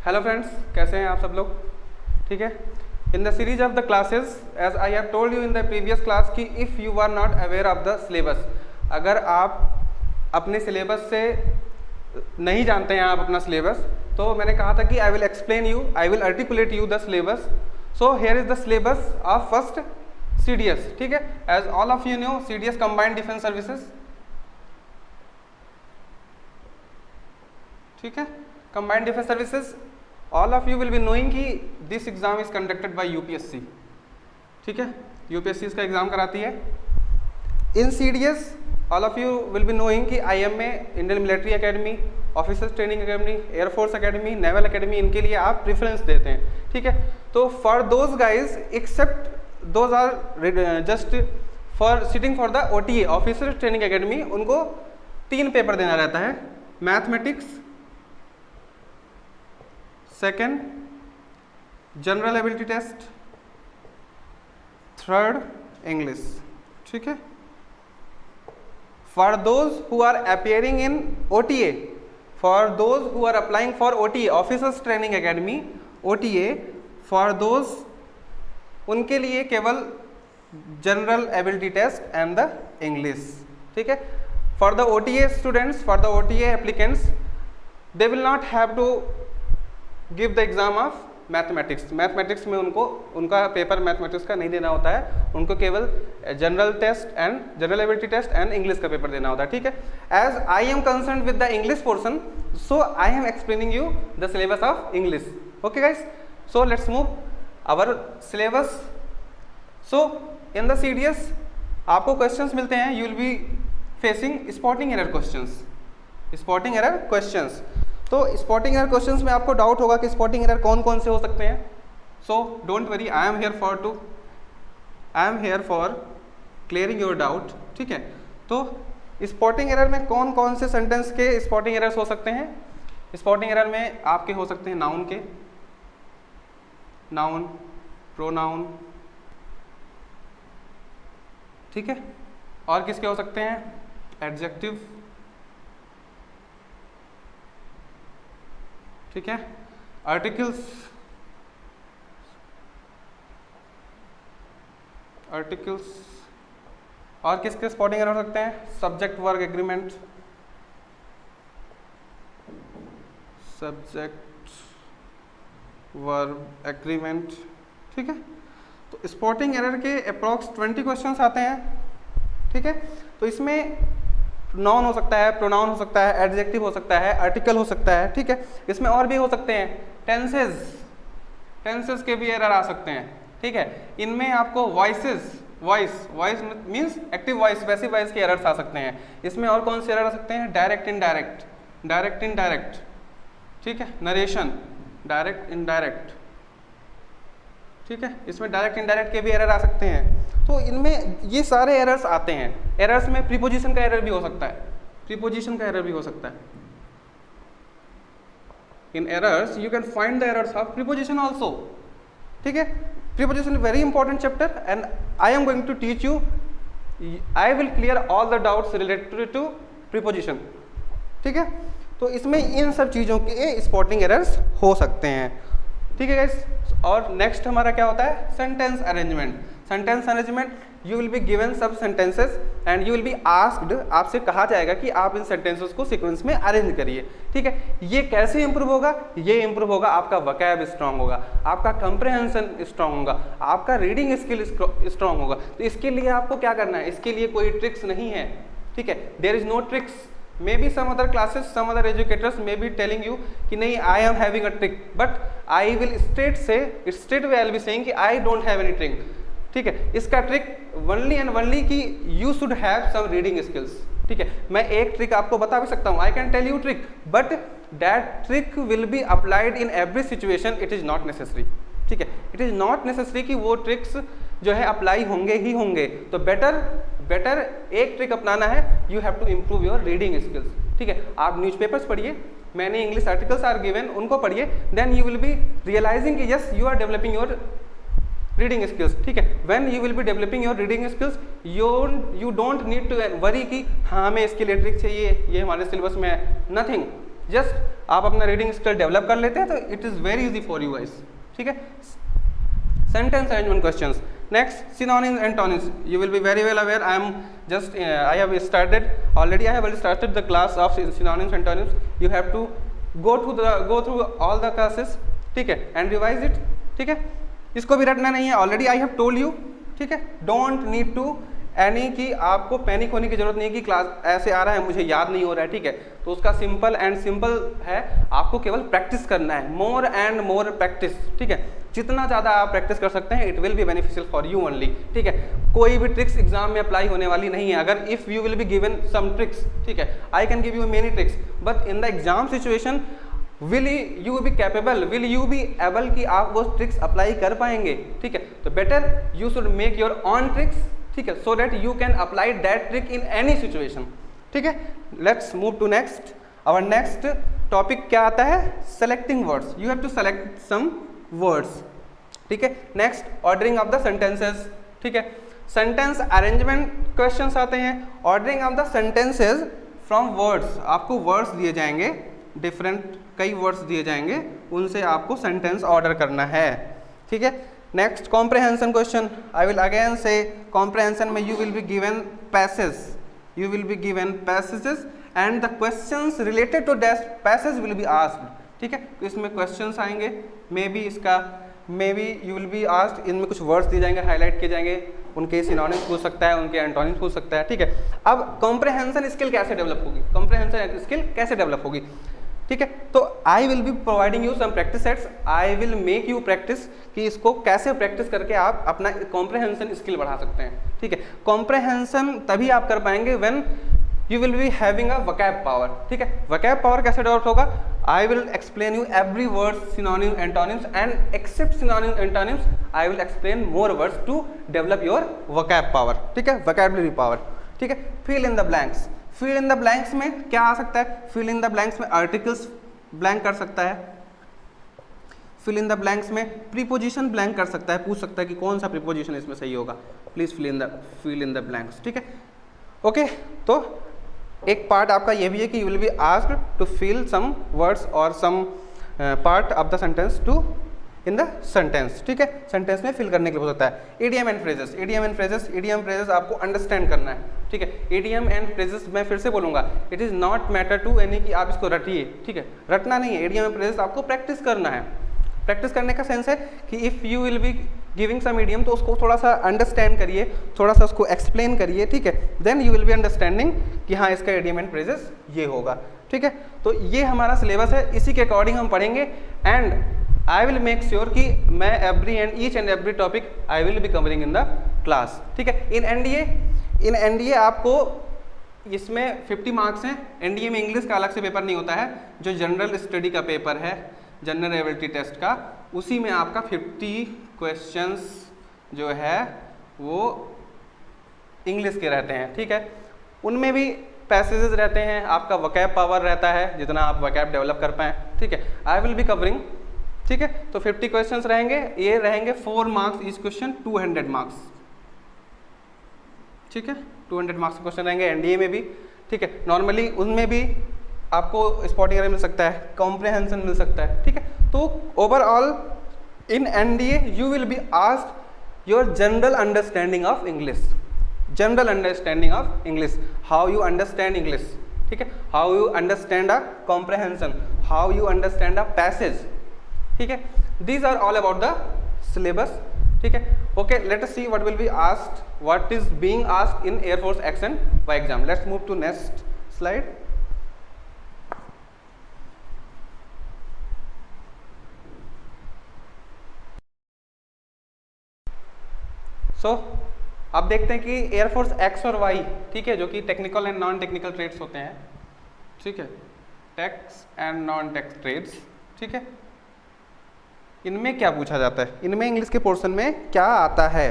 Hello friends, कैसे हैं आप सब लोग? ठीक है। In the series of the classes as I have told you in the previous class कि if you are not aware of the syllabus, अगर आप अपने सिलेबस से नहीं जानते हैं आप अपना सिलेबस, तो मैंने कहा था कि I will explain you, I will articulate you the syllabus. So here is the syllabus of first CDS. ठीक है, as all of you know CDS combined defence services. ठीक है, combined defence services, all of you will be knowing कि this exam is conducted by UPSC. ठीक है, UPSC इसका exam कराती है. In CDS all of you will be knowing कि IMA, Indian military academy, officers training academy, air force academy, naval academy, इनके लिए आप प्रेफरेंस देते हैं. ठीक है, तो for those guys except those are just for sitting for the OTA, officers training academy, उनको 3 पेपर देना रहता है. Mathematics, second general ability test, third English. ठीक है, for those who are appearing in OTA, for those who are applying for OTA, officers training academy, OTA, for those, उनके लिए केवल general ability test and the English. ठीक है, for the OTA students, for the OTA applicants, they will not have to give the exam of mathematics. Mathematics में उनको उनका paper mathematics का नहीं देना होता है, उनको केवल general test and general ability test and English का पेपर देना होता है. ठीक है, as I am concern with the English portion, so I am explaining you the syllabus of English. Okay guys, so let's move our syllabus. So in the CDS आपको questions मिलते हैं, you will be facing spotting error questions. Spotting error questions, तो spotting error questions में आपको doubt होगा कि spotting error कौन कौन से हो सकते हैं. So don't worry, I am here for clearing your doubt. ठीक है, तो स्पॉटिंग एरर में कौन कौन से सेंटेंस के स्पॉटिंग एरर्स हो सकते हैं. स्पॉटिंग एरर में आपके हो सकते हैं नाउन के, नाउन, प्रोनाउन. ठीक है, और किसके हो सकते हैं, एडजेक्टिव. ठीक है, आर्टिकल्स, और किसके स्पॉटिंग एरर हो सकते हैं, subject verb agreement, subject verb agreement. ठीक है, तो स्पॉटिंग एरर के अप्रॉक्स 20 क्वेश्चंस आते हैं. ठीक है, तो इसमें नाउन हो सकता है, प्रोनाउन हो सकता है, एडजेक्टिव हो सकता है, आर्टिकल हो सकता है. ठीक है, इसमें और भी हो सकते हैं, टेंसेस के भी एरर आ सकते हैं. ठीक है, इनमें आपको voice means active voice, passive voice के एरर्स आ सकते हैं. इसमें और कौन से एरर आ सकते हैं, डायरेक्ट इनडायरेक्ट. ठीक है, नरेशन, डायरेक्ट इनडायरेक्ट. ठीक है, इसमें डायरेक्ट इनडायरेक्ट के भी एरर आ सकते हैं. तो इनमें ये सारे एरर्स आते हैं. एरर्स में प्रीपोजिशन का एरर भी हो सकता है, in errors you can find the errors of preposition also. ठीक है, preposition very important chapter and I am going to teach you, I will clear all the doubts related to preposition. ठीक है, तो इसमें इन सब चीज़ों के स्पॉटिंग एरर्स हो सकते हैं. ठीक है गाइस, और नेक्स्ट हमारा क्या होता है, sentence arrangement. You will be given सब sentences and you will be asked, आपसे कहा जाएगा कि आप इन सेंटेंसेस को सीक्वेंस में अरेंज करिए. ठीक है, ये कैसे इंप्रूव होगा, ये इंप्रूव होगा, आपका वोकैब स्ट्रांग होगा, आपका कंप्रहेंशन स्ट्रांग होगा, आपका रीडिंग स्किल स्ट्रांग होगा. तो इसके लिए आपको क्या करना है, इसके लिए कोई ट्रिक्स नहीं है. ठीक है, there is no tricks. Maybe some other classes, some other educators may be telling you कि नहीं I am having a trick, but I will straight way I will be saying कि I don't have any trick. ठीक है, इसका trick only and only कि you should have some reading skills. ठीक है, मैं एक ट्रिक आपको बता भी सकता हूँ, I can tell you trick, but that trick will be applied in every situation. It is not necessary. ठीक है, it is not necessary कि वो ट्रिक्स जो है अप्लाई होंगे ही होंगे. तो बेटर एक ट्रिक अपनाना है, you have to improve your reading skills. ठीक है, आप न्यूज़पेपर्स पढ़िए, मैंने इंग्लिश आर्टिकल्स आर गिवन, उनको पढ़िए, then you will be realising कि yes you are developing your reading skills. ठीक है, when you will be developing your reading skills, you don't need to worry कि हाँ हमें इसके लिए ट्रिक चाहिए, ये हमारे सिलेबस में है. नथिंग. जस्ट आप अपना रीडिंग स्किल डेवलप कर लेते हैं तो it is very easy for you guys, ठीक है। Sentence arrangement questions. Next, synonyms and antonyms. You will be very well aware. I have started already. I have already started the class of synonyms and antonyms. You have to go through all the classes, ठीक है, and revise it, ठीक है। इसको भी रटना नहीं है, already I have told you, ठीक है। डोंट नीड टू एनी कि आपको पैनिक होने की जरूरत नहीं है कि क्लास ऐसे आ रहा है मुझे याद नहीं हो रहा है, ठीक है। तो उसका सिंपल है, आपको केवल प्रैक्टिस करना है, मोर एंड मोर प्रैक्टिस, ठीक है। जितना ज़्यादा आप प्रैक्टिस कर सकते हैं it will be beneficial for you only, ठीक है। कोई भी ट्रिक्स एग्जाम में अप्लाई होने वाली नहीं है। अगर if you will be given some tricks, ठीक है, I can give you many tricks, but in the exam situation will you be capable, will you be able कि आप वो ट्रिक्स अप्लाई कर पाएंगे, ठीक है। तो better you should make your own tricks, ठीक है, so that you can apply that trick in any situation, ठीक है। Let's move to next. Our next topic क्या आता है? Selecting words. You have to select some words, ठीक है। Next, ordering of the sentences, ठीक है। सेंटेंस अरेंजमेंट क्वेश्चंस आते हैं। Ordering of the sentences from words, आपको वर्ड्स दिए जाएंगे, डिफरेंट कई वर्ड्स दिए जाएंगे, उनसे आपको सेंटेंस ऑर्डर करना है, ठीक है। Next, comprehension question. I will again से कॉम्प्रहेंशन में you will be given passage, you will be given passages and the questions related to that passage will be asked, ठीक है। तो इसमें क्वेश्चंस आएंगे, may be you will be asked, इनमें कुछ words दिए जाएंगे, हाईलाइट किए जाएंगे, उनके सिनोनिम्स पूछ सकता है, उनके एंटोनिम्स पूछ सकता है, ठीक है। अब कॉम्प्रहेंशन स्किल कैसे डेवलप होगी, कॉम्प्रहेंशन स्किल कैसे डेवलप होगी, ठीक है। तो I will be providing you some practice sets, I will make you practice कि इसको कैसे प्रैक्टिस करके आप अपना कॉम्प्रहेंशन स्किल बढ़ा सकते हैं, ठीक है। कॉम्प्रहेंशन तभी आप कर पाएंगे when you will be having a vocab power, ठीक है। वोकैब पावर कैसे डेवलप होगा? I will explain you every word, synonym, antonyms, and except synonym antonyms I will explain more words to develop your vocab power, ठीक है, vocabulary power, ठीक है। Fill in the blanks. Fill in the blanks में क्या आ सकता है? Fill in the blanks में आर्टिकल्स ब्लैंक कर सकता है, फिल इन द ब्लैंक्स में प्रीपोजिशन ब्लैंक कर सकता है, पूछ सकता है कि कौन सा प्रीपोजिशन इसमें सही होगा, please fill in the blanks, ठीक है। ओके, तो एक पार्ट आपका ये भी है कि you will be asked to fill some words और some part of the sentence to in the sentence, ठीक है। सेंटेंस में फिल करने के लिए हो सकता है। Idioms and phrases, EDM phrases आपको अंडरस्टैंड करना है, ठीक है। ईडीएम एंड फ्रेजेस मैं फिर से बोलूंगा, it is not matter to यानी कि आप इसको रटिए, ठीक है, रटना नहीं है। ईडीएम एंड फ्रेजेस आपको प्रैक्टिस करना है। प्रैक्टिस करने का सेंस है कि if you will be giving some idioms तो उसको थोड़ा सा अंडरस्टैंड करिए, थोड़ा सा उसको एक्सप्लेन करिए, ठीक है। Then you will be understanding कि हाँ इसका ईडीएम एंड फ्रेजेस ये होगा, ठीक है। तो ये हमारा सिलेबस है, इसी के अकॉर्डिंग हम पढ़ेंगे and I will make sure कि मैं each and every topic I will be covering in the class, ठीक है। इन एनडीए आपको इसमें 50 मार्क्स हैं। एनडीए में इंग्लिश का अलग से पेपर नहीं होता है, जो जनरल स्टडी का पेपर है, जनरल एबिलिटी टेस्ट का, उसी में आपका 50 क्वेश्चंस जो है वो इंग्लिश के रहते हैं, ठीक है। उनमें भी पैसेजेस रहते हैं, आपका वोकैब पावर रहता है, जितना आप वोकैब डेवलप कर पाएँ, ठीक है। आई विल बी कवरिंग, ठीक है। तो 50 क्वेश्चंस रहेंगे, ये रहेंगे 4 मार्क्स ईच क्वेश्चन, 200 मार्क्स, ठीक है। 200 मार्क्स क्वेश्चन रहेंगे एनडीए में भी, ठीक है। नॉर्मली उनमें भी आपको स्पॉटिंग एरर मिल सकता है, कॉम्प्रहेंशन मिल सकता है, ठीक है। तो overall in NDA you will be asked your general understanding of English, general understanding of English, how you understand English, ठीक है, how you understand a comprehension, how you understand a passage, ठीक है। These are all about the syllabus, ठीक है। Okay, let us see what will be asked, what is being asked in air force X and Y exam. Let's move to next slide. सो अब देखते हैं कि air force x और Y, ठीक है, जो कि technical and non technical trades होते हैं, ठीक है, techs and non techs trades, ठीक है। इनमें क्या पूछा जाता है, इनमें इंग्लिश के पोर्शन में क्या आता है,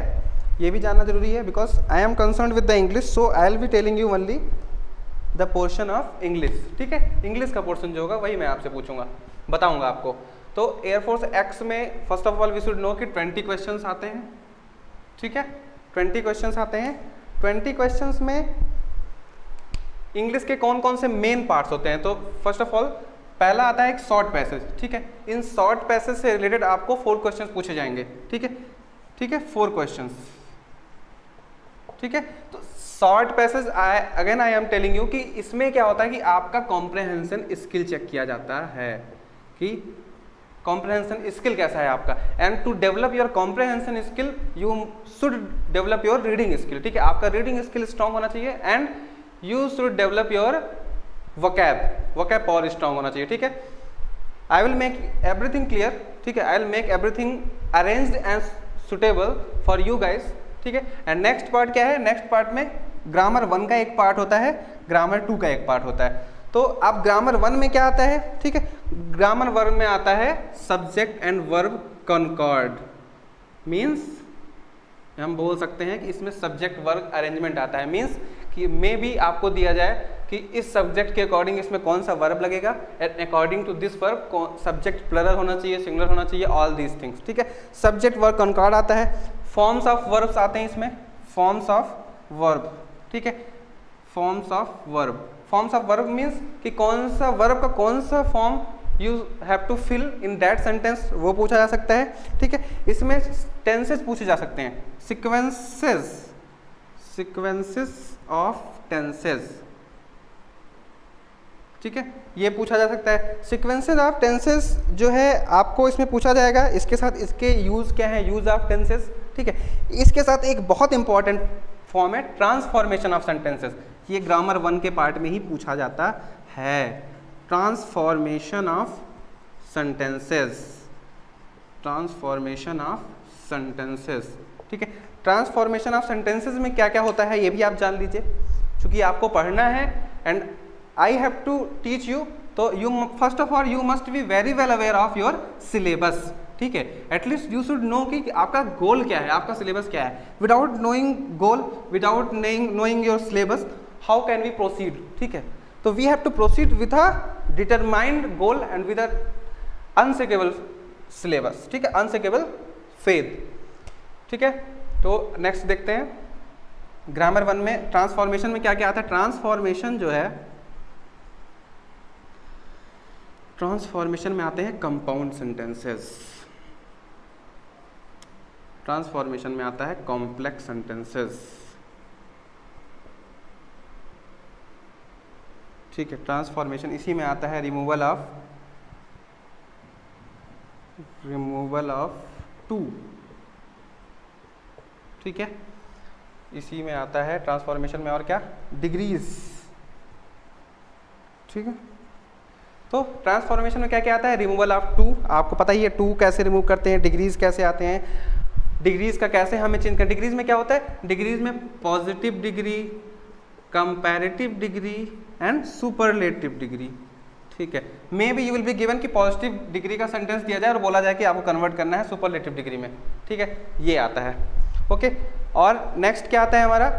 ये भी जानना जरूरी है, because I am concern with the English, so I will be telling you only the portion of English, ठीक है। इंग्लिश का पोर्शन जो होगा वही मैं आपसे पूछूंगा, बताऊंगा आपको। तो एयरफोर्स एक्स में first of all we should know कि 20 क्वेश्चंस आते हैं, ठीक है, 20 क्वेश्चंस आते हैं। 20 क्वेश्चंस में इंग्लिश के कौन कौन से मेन पार्ट्स होते हैं? तो फर्स्ट ऑफ ऑल पहला आता है एक शॉर्ट पैसेज, ठीक है। इन शॉर्ट पैसेज से रिलेटेड आपको 4 क्वेश्चंस पूछे जाएंगे, ठीक है, ठीक है, 4 क्वेश्चंस, ठीक है। तो short passage again I am telling you कि इसमें क्या होता है कि आपका कॉम्प्रहेंशन स्किल चेक किया जाता है कि कॉम्प्रहेंशन स्किल कैसा है आपका। And to develop your comprehension skill you should develop your reading skill, ठीक है। आपका रीडिंग स्किल स्ट्रांग होना चाहिए and you should develop your vocab और स्ट्रांग होना चाहिए, ठीक है। I will make everything clear, ठीक है, I will make everything arranged and suitable for you guys, ठीक है। एंड नेक्स्ट पार्ट क्या है, नेक्स्ट पार्ट में ग्रामर 1 का एक पार्ट होता है, ग्रामर 2 का एक पार्ट होता है। तो अब ग्रामर 1 में क्या आता है, ठीक है, ग्रामर 1 में आता है subject and verb concord, means हम बोल सकते हैं कि इसमें सब्जेक्ट वर्ब अरेंजमेंट आता है। मीन्स कि मे भी आपको दिया जाए कि इस सब्जेक्ट के अकॉर्डिंग इसमें कौन सा वर्ब लगेगा, and according to this verb subject plural होना चाहिए, सिंगुलर होना चाहिए, ऑल दीज थिंग्स, ठीक है। सब्जेक्ट वर्ब कॉन्कॉर्ड आता है। फॉर्म्स ऑफ वर्ब्स आते हैं इसमें, फॉर्म्स ऑफ वर्ब, ठीक है, forms of verb. Forms of verb means कि कौन सा वर्ब का कौन सा form you have to fill in that sentence, वो पूछा जा सकता है, ठीक है। इसमें टेंसेस पूछे जा सकते हैं, सीक्वेंसेस ऑफ टेंसेस, ठीक है, ये पूछा जा सकता है। सीक्वेंसेस ऑफ टेंसेस जो है आपको इसमें पूछा जाएगा, इसके साथ इसके यूज़ क्या है, यूज़ ऑफ टेंसेस, ठीक है। इसके साथ एक बहुत इंपॉर्टेंट फॉर्म है ट्रांसफॉर्मेशन ऑफ सेंटेंसेस, ये ग्रामर 1 के पार्ट में ही पूछा जाता है, transformation of sentences, transformation of sentences, ठीक है। ट्रांसफॉर्मेशन ऑफ सेंटेंसेस में क्या क्या होता है ये भी आप जान लीजिए, क्योंकि आपको पढ़ना है and I have to teach you. तो you first of all you must be very well aware of your syllabus, ठीक है। एटलीस्ट यू शुड नो कि आपका गोल क्या है, आपका सिलेबस क्या है। Without knowing goal, without knowing your syllabus, how can we proceed, ठीक है। तो we have to proceed with a determined goal and with a unshakable syllabus, ठीक है, अनशेकेबल फेथ, ठीक है। तो नेक्स्ट देखते हैं ग्रामर 1 में ट्रांसफॉर्मेशन में क्या क्या आता है। ट्रांसफॉर्मेशन जो है, ट्रांसफॉर्मेशन में आते हैं कंपाउंड सेंटेंसेस, ट्रांसफॉर्मेशन में आता है कॉम्प्लेक्स सेंटेंसेस, ठीक है। ट्रांसफॉर्मेशन इसी में आता है रिमूवल ऑफ टू, ठीक है, इसी में आता है ट्रांसफॉर्मेशन में। और क्या, डिग्रीज, ठीक है। तो ट्रांसफॉर्मेशन में क्या क्या आता है, रिमूवल ऑफ टू, आपको पता ही है टू कैसे रिमूव करते हैं, डिग्रीज कैसे आते हैं, डिग्रीज का कैसे हमें चेंज कर। डिग्रीज में क्या होता है, डिग्रीज में positive degree, comparative degree and superlative degree, ठीक है। May be you will be given कि पॉजिटिव डिग्री का सेंटेंस दिया जाए और बोला जाए कि आपको कन्वर्ट करना है सुपरलेटिव डिग्री में, ठीक है, ये आता है, ओके। और नेक्स्ट क्या आता है हमारा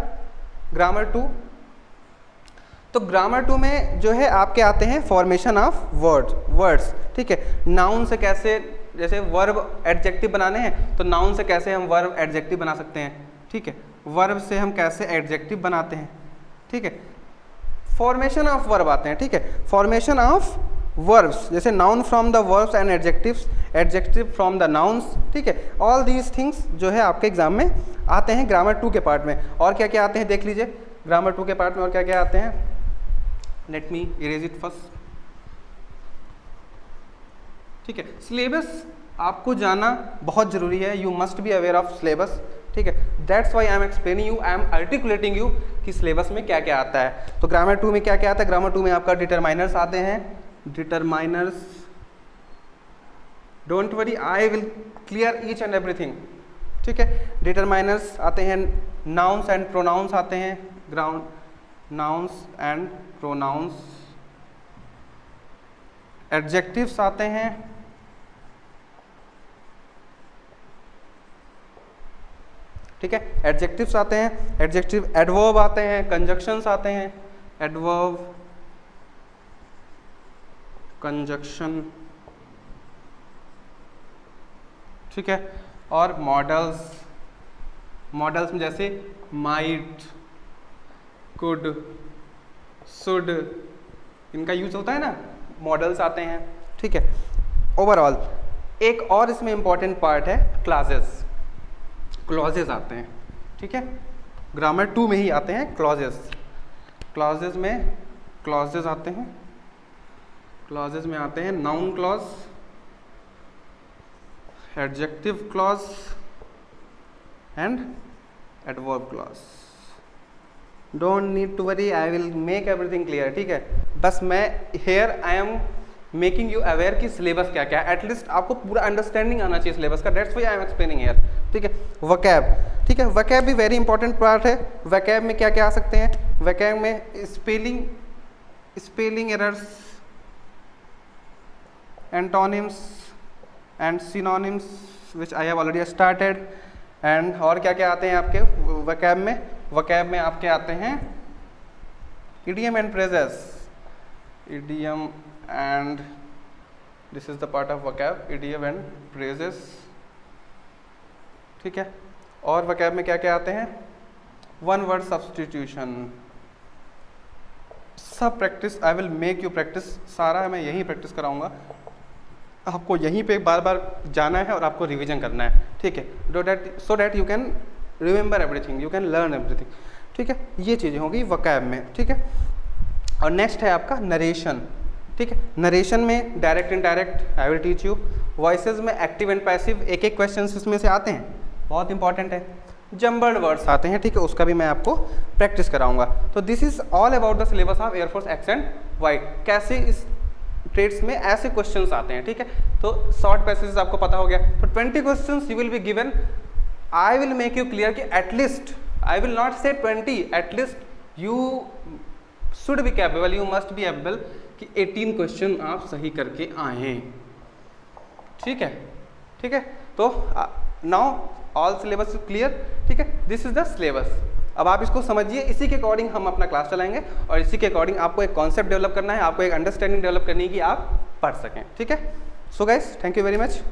ग्रामर 2। तो ग्रामर 2 में जो है आपके आते हैं फॉर्मेशन ऑफ वर्ड्स, ठीक है। नाउन से कैसे, जैसे वर्ब एडजेक्टिव बनाने हैं तो नाउन से कैसे हम वर्ब एडजेक्टिव बना सकते हैं, ठीक है। वर्ब से हम कैसे एडजेक्टिव बनाते हैं, ठीक है। फॉर्मेशन ऑफ वर्ब आते हैं, ठीक है। फॉर्मेशन ऑफ वर्ब्स जैसे noun from the verbs and adjectives, adjective from the nouns, ठीक है। ऑल दीज थिंग्स जो है आपके एग्जाम में आते हैं ग्रामर 2 के पार्ट में। और क्या क्या आते हैं देख लीजिए ग्रामर 2 के पार्ट में, और क्या क्या आते हैं। Let me erase it first, ठीक है। सिलेबस आपको जाना बहुत जरूरी है, you must be aware of syllabus, ठीक है। That's why I am explaining you, I am articulating you कि सिलेबस में क्या क्या आता है। तो ग्रामर 2 में क्या क्या आता है, ग्रामर 2 में आपका डिटरमाइनर्स आते हैं, determiners, don't worry I will clear each and everything, ठीक है। डिटरमाइनर्स आते हैं, नाउन्स एंड प्रोनाउंस आते हैं, नाउन्स एंड प्रोनाउंस, एडजेक्टिव्स आते हैं, ठीक है, एडजेक्टिव्स आते हैं, एडजेक्टिव, एडवर्ब आते हैं, कंजक्शंस आते हैं, एडवर्ब, कंजक्शन, ठीक है। और मॉडल्स, मॉडल्स में जैसे माइट, कुड, शुड, इनका यूज होता है ना, मॉडल्स आते हैं, ठीक है। ओवरऑल एक और इसमें इंपॉर्टेंट पार्ट है क्लासेस, क्लॉजेज आते हैं, ठीक है। ग्रामर 2 में ही आते हैं क्लॉजेज। क्लॉजेज में क्लॉजेज आते हैं, क्लॉजेज में आते हैं noun clause, adjective clause and adverb clause. Don't need to worry, I will make everything clear, ठीक है। बस मैं here I am making you aware कि सिलेबस क्या क्या है, एटलीस्ट आपको पूरा अंडरस्टैंडिंग आना चाहिए सिलेबस का, that's why I am explaining here, ठीक है। वकैब, ठीक है, वकैब भी वेरी इंपॉर्टेंट पार्ट है। वकैब में क्या क्या आ सकते हैं, वकैब में spelling errors, antonyms and synonyms which I have already started, and और क्या क्या आते हैं आपके वकैब में, वकैब में आपके आते हैं idiom and phrases, idiom and this is the part of vocab, idiom and phrases, ठीक है। और vocab में क्या क्या आते हैं, वन वर्ड सब्सटीट्यूशन, सब practice I will make you practice, सारा मैं यहीं प्रैक्टिस कराऊंगा, आपको यहीं पे बार बार जाना है और आपको रिवीजन करना है, ठीक है, so that you can remember everything, you can learn everything, ठीक है। ये चीज़ें होंगी vocab में, ठीक है। और नेक्स्ट है आपका नरेशन, ठीक है। नरेशन में direct indirect I will teach you, voices में एक्टिव एंड पैसिव, एक एक क्वेश्चन इसमें से आते हैं, बहुत इंपॉर्टेंट है। जम्बल्ड वर्ड्स आते हैं, ठीक है, उसका भी मैं आपको प्रैक्टिस कराऊंगा। तो this is all about the syllabus of air force X and Y, कैसे इस ट्रेड्स में ऐसे क्वेश्चंस आते हैं, ठीक है। तो शॉर्ट पैसेजेस आपको पता हो गया, तो 20 questions you will be given, I will make you clear कि एटलीस्ट आई विल नॉट से 20, at least you should be capable, you must B able कि 18 क्वेश्चन आप सही करके आए, ठीक है, ठीक है। तो नाउ ऑल सिलेबस क्लियर, ठीक है, दिस इज द सिलेबस। अब आप इसको समझिए, इसी के अकॉर्डिंग हम अपना क्लास चलाएंगे और इसी के अकॉर्डिंग आपको एक कॉन्सेप्ट डेवलप करना है, आपको एक अंडरस्टैंडिंग डेवलप करनी है कि आप पढ़ सकें, ठीक है। So guys, thank you very much.